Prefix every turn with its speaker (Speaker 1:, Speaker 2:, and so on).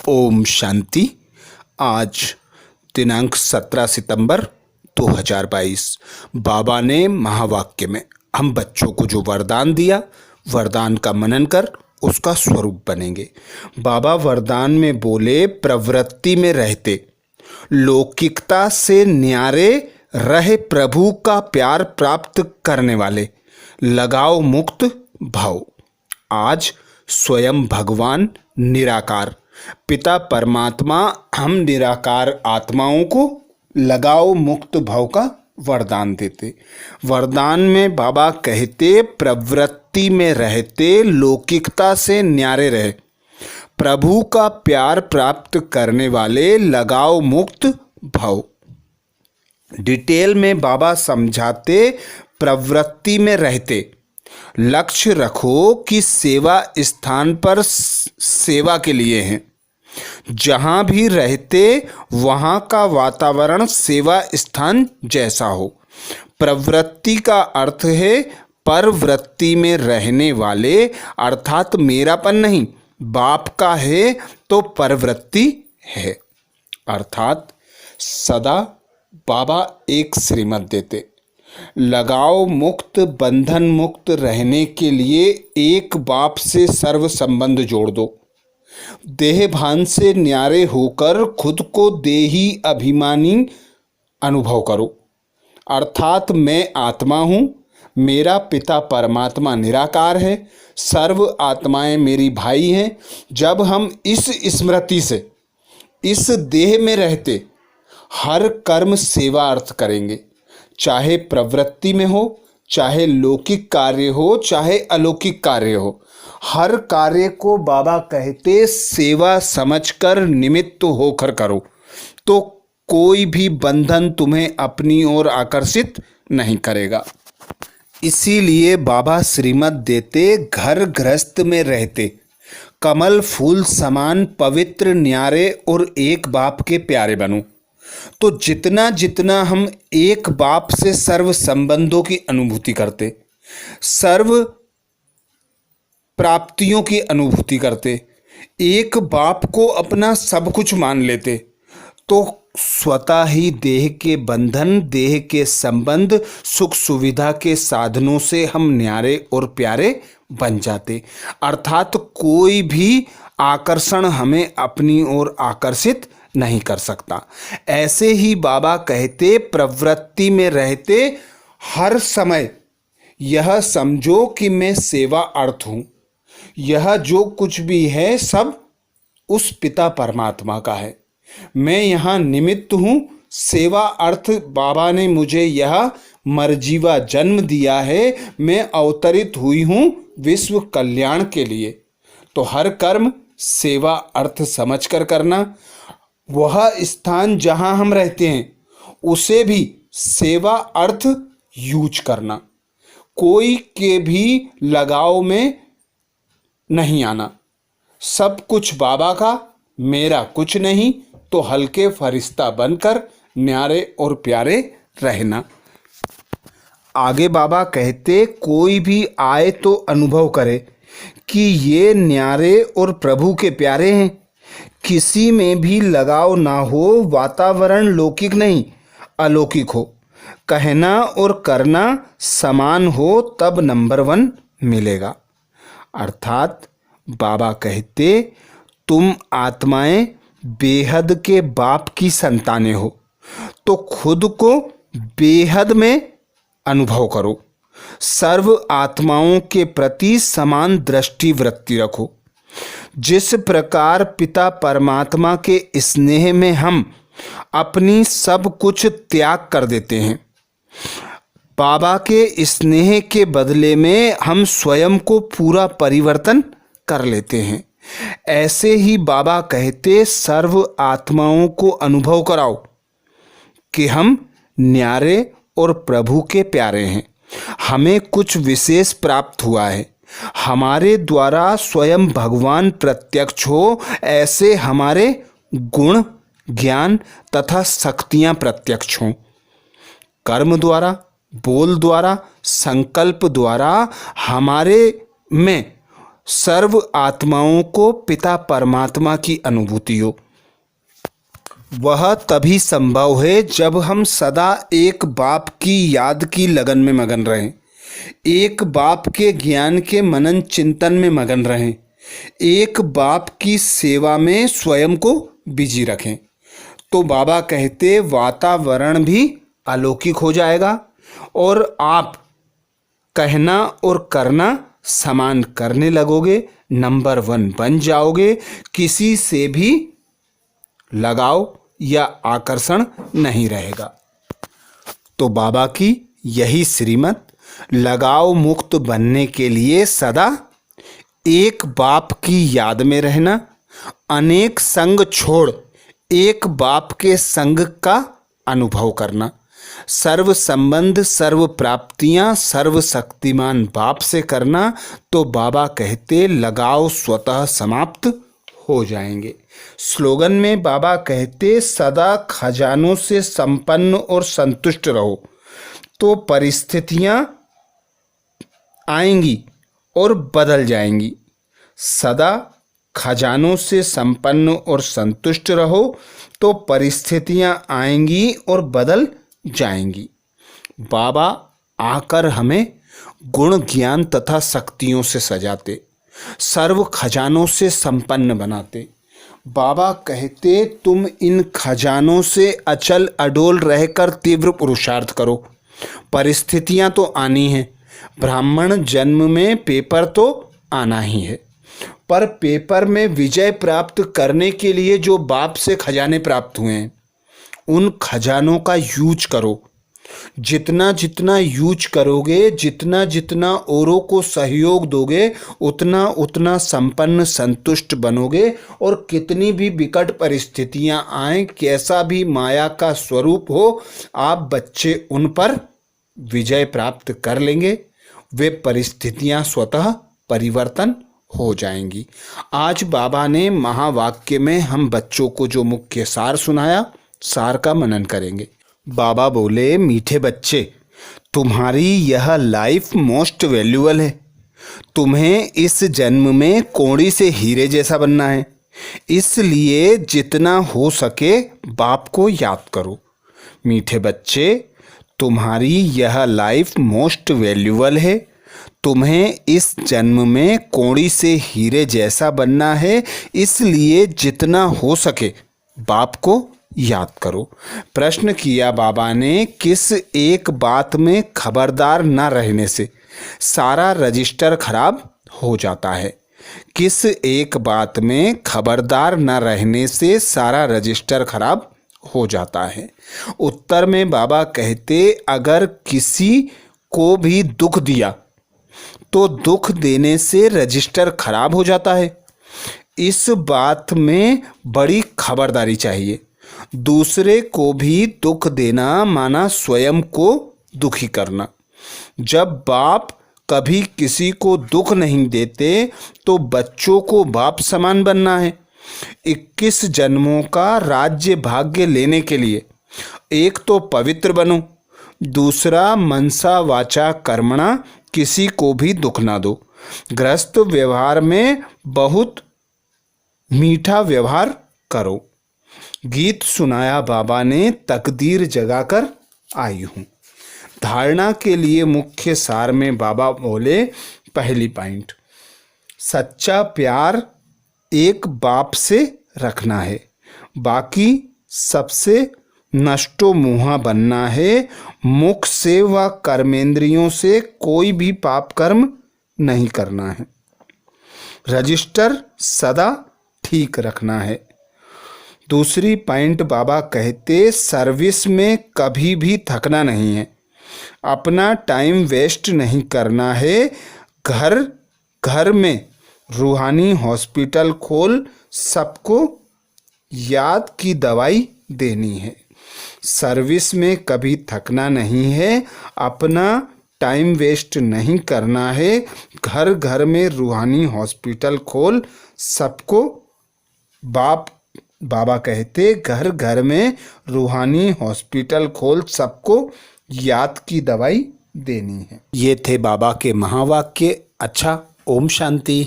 Speaker 1: ओम शांति। आज दिनांक 17 सितंबर 2022। बाबा ने महावाक्य में हम बच्चों को जो वरदान दिया, वरदान का मनन कर उसका स्वरूप बनेंगे। बाबा वरदान में बोले, प्रवृत्ति में रहते लौकिकता से न्यारे रहे प्रभु का प्यार प्राप्त करने वाले, लगाओ मुक्त भाव। आज स्वयं भगवान निराकार पिता परमात्मा हम निराकार आत्माओं को लगाओ मुक्त भाव का वरदान देते। वरदान में बाबा कहते, प्रवृत्ति में रहते लौकिकता से न्यारे रहे, प्रभु का प्यार प्राप्त करने वाले, लगाओ मुक्त भाव। डिटेल में बाबा समझाते, प्रवृत्ति में रहते लक्ष्य रखो कि सेवा स्थान पर सेवा के लिए है। जहाँ भी रहते वहाँ का वातावरण सेवा स्थान जैसा हो। प्रवृत्ति का अर्थ है परवृत्ति में रहने वाले, अर्थात मेरापन नहीं, बाप का है तो परवृत्ति है। अर्थात सदा बाबा एक श्रीमत देते, लगाओ मुक्त बंधन मुक्त रहने के लिए एक बाप से सर्व संबंध जोड़ दो। देह भान से न्यारे होकर खुद को देही अभिमानी अनुभव करो। अर्थात मैं आत्मा हूँ, मेरा पिता परमात्मा निराकार है, सर्व आत्माएं मेरी भाई हैं। जब हम इस स्मृति से इस देह में रहते हर कर्म सेवा अर्थ करेंगे, चाहे प्रवृत्ति में हो, चाहे लौकिक कार्य हो, चाहे अलौकिक कार्य हो, हर कार्य को बाबा कहते सेवा समझकर निमित्त होकर करो, तो कोई भी बंधन तुम्हें अपनी ओर आकर्षित नहीं करेगा। इसीलिए बाबा श्रीमत देते, घर गृहस्थ में रहते कमल फूल समान पवित्र न्यारे और एक बाप के प्यारे बनो। तो जितना जितना हम एक बाप से सर्व संबंधों की अनुभूति करते, सर्व प्राप्तियों की अनुभूति करते, एक बाप को अपना सब कुछ मान लेते, तो स्वतः ही देह के बंधन, देह के संबंध, सुख सुविधा के साधनों से हम न्यारे और प्यारे बन जाते। अर्थात कोई भी आकर्षण हमें अपनी ओर आकर्षित नहीं कर सकता। ऐसे ही बाबा कहते, प्रवृत्ति में रहते हर समय यह समझो कि मैं सेवा अर्थ हूँ। यह जो कुछ भी है सब उस पिता परमात्मा का है, मैं यहाँ निमित्त हूँ। सेवा अर्थ बाबा ने मुझे यह मरजीवा जन्म दिया है, मैं अवतरित हुई हूँ विश्व कल्याण के लिए। तो हर कर्म सेवा अर्थ समझकर करना। वह स्थान जहाँ हम रहते हैं उसे भी सेवा अर्थ यूज करना। कोई के भी लगाव में नहीं आना। सब कुछ बाबा का, मेरा कुछ नहीं, तो हल्के फरिश्ता बनकर न्यारे और प्यारे रहना। आगे बाबा कहते, कोई भी आए तो अनुभव करे कि ये न्यारे और प्रभु के प्यारे हैं। किसी में भी लगाव ना हो, वातावरण लौकिक नहीं अलौकिक हो, कहना और करना समान हो, तब नंबर 1 मिलेगा। अर्थात बाबा कहते, तुम आत्माएं बेहद के बाप की संतानें हो, तो खुद को बेहद में अनुभव करो। सर्व आत्माओं के प्रति समान दृष्टि वृत्ति रखो। जिस प्रकार पिता परमात्मा के स्नेह में हम अपनी सब कुछ त्याग कर देते हैं, बाबा के स्नेह के बदले में हम स्वयं को पूरा परिवर्तन कर लेते हैं। ऐसे ही बाबा कहते, सर्व आत्माओं को अनुभव कराओ कि हम न्यारे और प्रभु के प्यारे हैं। हमें कुछ विशेष प्राप्त हुआ है, हमारे द्वारा स्वयं भगवान प्रत्यक्ष हो, ऐसे हमारे गुण, ज्ञान तथा शक्तियां प्रत्यक्ष हों। कर्म द्वारा, बोल द्वारा, संकल्प द्वारा हमारे में सर्व आत्माओं को पिता परमात्मा की अनुभूति हो। वह तभी संभव है जब हम सदा एक बाप की याद की लगन में मगन रहें, एक बाप के ज्ञान के मनन चिंतन में मगन रहें, एक बाप की सेवा में स्वयं को बिजी रखें। तो बाबा कहते वातावरण भी अलौकिक हो जाएगा और आप कहना और करना समान करने लगोगे, नंबर 1 बन जाओगे, किसी से भी लगाव या आकर्षण नहीं रहेगा। तो बाबा की यही श्रीमत, लगाव मुक्त बनने के लिए सदा एक बाप की याद में रहना, अनेक संग छोड़ एक बाप के संग का अनुभव करना, सर्व संबंध सर्व प्राप्तियां सर्वशक्तिमान बाप से करना। तो बाबा कहते लगाव स्वतः समाप्त हो जाएंगे। स्लोगन में बाबा कहते सदा खजानों से संपन्न और संतुष्ट रहो, तो परिस्थितियां आएंगी और बदल जाएंगी। सदा खजानों से संपन्न और संतुष्ट रहो, तो परिस्थितियां आएंगी और बदल जाएंगी। बाबा आकर हमें गुण ज्ञान तथा शक्तियों से सजाते, सर्व खजानों से संपन्न बनाते। बाबा कहते तुम इन खजानों से अचल अडोल रहकर तीव्र पुरुषार्थ करो। परिस्थितियां तो आनी हैं, ब्राह्मण जन्म में पेपर तो आना ही है, पर पेपर में विजय प्राप्त करने के लिए जो बाप से खजाने प्राप्त हुए हैं उन खजानों का यूज करो। जितना जितना यूज करोगे, जितना जितना औरों को सहयोग दोगे, उतना उतना संपन्न संतुष्ट बनोगे। और कितनी भी विकट परिस्थितियां आए, कैसा भी माया का स्वरूप हो, आप बच्चे उन पर विजय प्राप्त कर लेंगे। वे परिस्थितियां स्वतः परिवर्तन हो जाएंगी। आज बाबा ने महावाक्य में हम बच्चों को जो मुख्य सार सुनाया, सार का मनन करेंगे। बाबा बोले मीठे बच्चे, तुम्हारी यह लाइफ मोस्ट वैल्यूबल है। तुम्हें इस जन्म में कौड़ी से हीरे जैसा बनना है, इसलिए जितना हो सके बाप को याद करो। मीठे बच्चे, तुम्हारी यह लाइफ मोस्ट वैल्यूबल है। तुम्हें इस जन्म में कौड़ी से हीरे जैसा बनना है, इसलिए जितना हो सके बाप को याद करो। प्रश्न किया बाबा ने, किस एक बात में खबरदार न रहने से सारा रजिस्टर खराब हो जाता है? किस एक बात में खबरदार न रहने से सारा रजिस्टर खराब हो जाता है? उत्तर में बाबा कहते अगर किसी को भी दुख दिया तो दुख देने से रजिस्टर खराब हो जाता है। इस बात में बड़ी खबरदारी चाहिए। दूसरे को भी दुख देना माना स्वयं को दुखी करना। जब बाप कभी किसी को दुख नहीं देते तो बच्चों को बाप समान बनना है। 21 जन्मों का राज्य भाग्य लेने के लिए एक तो पवित्र बनो, दूसरा मनसा वाचा कर्मणा किसी को भी दुख ना दो। गृहस्थ व्यवहार में बहुत मीठा व्यवहार करो। गीत सुनाया बाबा ने, तकदीर जगाकर आई हूँ। धारणा के लिए मुख्य सार में बाबा बोले, पहली पॉइंट, सच्चा प्यार एक बाप से रखना है, बाकी सबसे नष्टो मुहा बनना है। मुख से व कर्मेंद्रियों से कोई भी पाप कर्म नहीं करना है। रजिस्टर सदा ठीक रखना है। दूसरी पॉइंट बाबा कहते सर्विस में कभी भी थकना नहीं है, अपना टाइम वेस्ट नहीं करना है। घर घर में रूहानी हॉस्पिटल खोल सबको याद की दवाई देनी है। सर्विस में कभी थकना नहीं है, अपना टाइम वेस्ट नहीं करना है। घर घर में रूहानी हॉस्पिटल खोल सबको बाबा कहते घर घर में रूहानी हॉस्पिटल खोल सबको याद की दवाई देनी है। ये थे बाबा के महावाक्य। अच्छा, ओम शांति।